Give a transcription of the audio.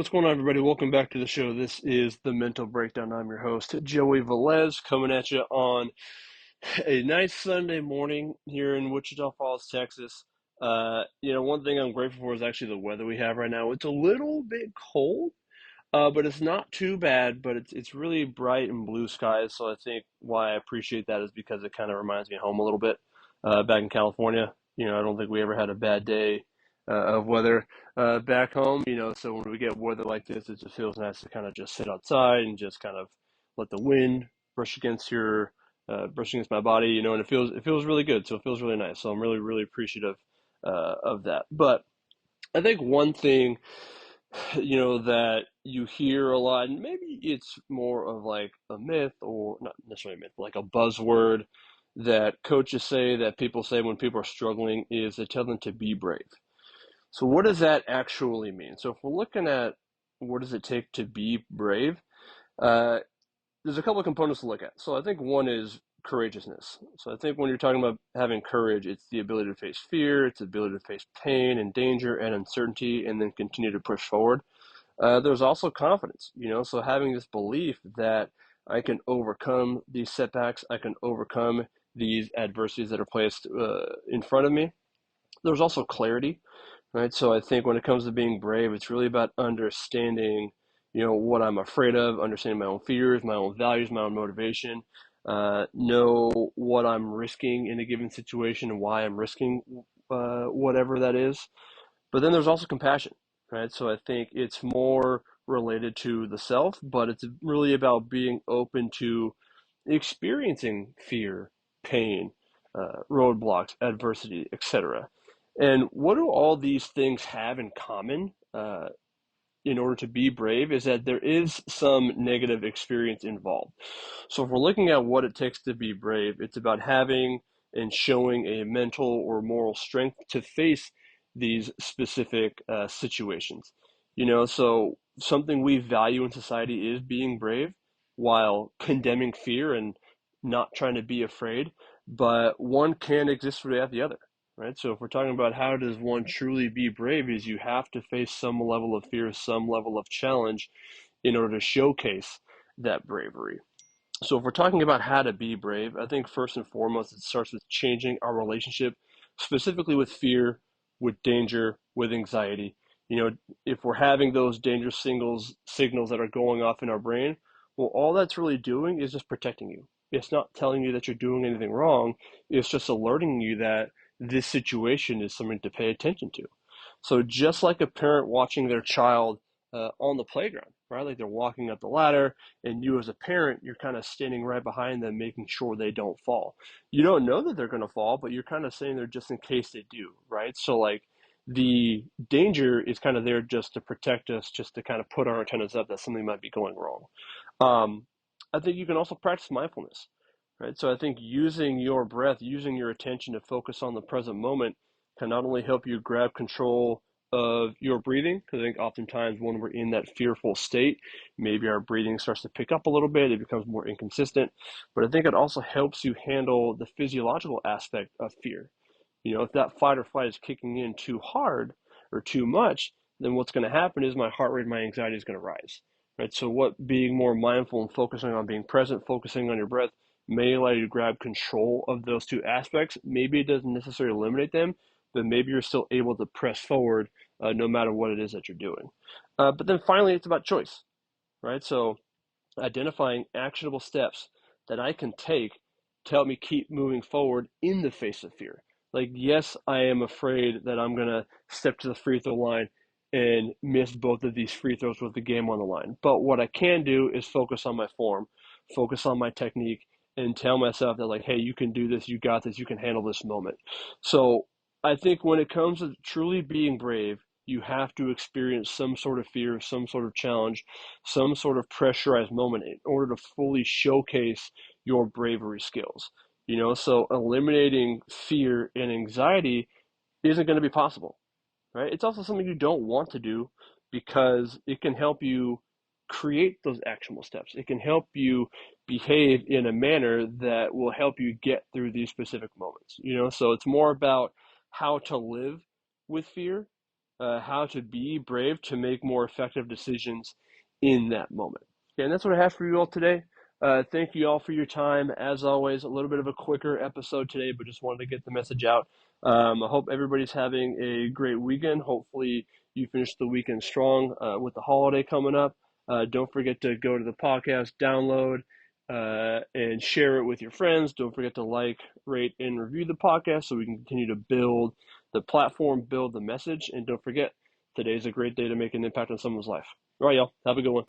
What's going on, everybody? Welcome back to the show. This is the Mental Breakdown. I'm your host, Joey Velez, coming at you on a nice Sunday morning here in Wichita Falls, Texas. One thing I'm grateful for is actually the weather we have right now. It's a little bit cold, but it's not too bad. But it's really bright and blue skies. So I think why I appreciate that is because it kind of reminds me of home a little bit. Back in California, I don't think we ever had a bad day of weather back home. So when we get weather like this, it just feels nice to kind of just sit outside and just kind of let the wind brush against your brush against my body. And it feels really good. So it feels really nice. So I'm really really appreciative of that. But I think one thing that you hear a lot, and maybe it's more of like a myth, or not necessarily a myth, like a buzzword that coaches say, that people say when people are struggling, is they tell them to be brave. So what does that actually mean? So if we're looking at what does it take to be brave, uh, there's a couple of components to look at. So I think one is courageousness. So I think when you're talking about having courage, it's the ability to face fear, it's the ability to face pain and danger and uncertainty, and then continue to push forward. There's also confidence, so having this belief that I can overcome these setbacks, I can overcome these adversities that are placed in front of me. There's also clarity, right? So I think when it comes to being brave, it's really about understanding, what I'm afraid of, understanding my own fears, my own values, my own motivation, know what I'm risking in a given situation and why I'm risking whatever that is. But then there's also compassion, right? So I think it's more related to the self, but it's really about being open to experiencing fear, pain, roadblocks, adversity, etc. And what do all these things have in common in order to be brave is that there is some negative experience involved. So if we're looking at what it takes to be brave, it's about having and showing a mental or moral strength to face these specific situations. So something we value in society is being brave while condemning fear and not trying to be afraid, but one can't exist without the other. Right. So if we're talking about how does one truly be brave, is you have to face some level of fear, some level of challenge in order to showcase that bravery. So if we're talking about how to be brave, I think first and foremost, it starts with changing our relationship, specifically with fear, with danger, with anxiety. If we're having those danger signals that are going off in our brain, well, all that's really doing is just protecting you. It's not telling you that you're doing anything wrong. It's just alerting you that this situation is something to pay attention to. So just like a parent watching their child on the playground, right? Like they're walking up the ladder, and you as a parent, you're kind of standing right behind them, making sure they don't fall. You don't know that they're going to fall, but you're kind of sitting there just in case they do, right? So like the danger is kind of there just to protect us, just to kind of put our antennas up that something might be going wrong. Um, I think you can also practice mindfulness, right? So I think using your breath, using your attention to focus on the present moment can not only help you grab control of your breathing, because I think oftentimes when we're in that fearful state, maybe our breathing starts to pick up a little bit, it becomes more inconsistent, but I think it also helps you handle the physiological aspect of fear. If that fight or flight is kicking in too hard or too much, then what's going to happen is my heart rate, my anxiety is going to rise, right? So what being more mindful and focusing on being present, focusing on your breath may allow you to grab control of those two aspects. Maybe it doesn't necessarily eliminate them, but maybe you're still able to press forward no matter what it is that you're doing. But then finally, it's about choice, right? So identifying actionable steps that I can take to help me keep moving forward in the face of fear. Like, yes, I am afraid that I'm going to step to the free throw line and miss both of these free throws with the game on the line. But what I can do is focus on my form, focus on my technique, and tell myself that, like, hey, you can do this, you got this, you can handle this moment. So I think when it comes to truly being brave, you have to experience some sort of fear, some sort of challenge, some sort of pressurized moment in order to fully showcase your bravery skills. So eliminating fear and anxiety isn't going to be possible, right? It's also something you don't want to do because it can help you create those actionable steps. It can help you behave in a manner that will help you get through these specific moments. So it's more about how to live with fear how to be brave to make more effective decisions in that moment. Okay, and that's what I have for you all today. Thank you all for your time. As always, a little bit of a quicker episode today, but just wanted to get the message out. I hope everybody's having a great weekend. Hopefully, you finish the weekend strong with the holiday coming up. Don't forget to go to the podcast, download, and share it with your friends. Don't forget to like, rate, and review the podcast so we can continue to build the platform, build the message. And don't forget, today's a great day to make an impact on someone's life. All right, y'all. Have a good one.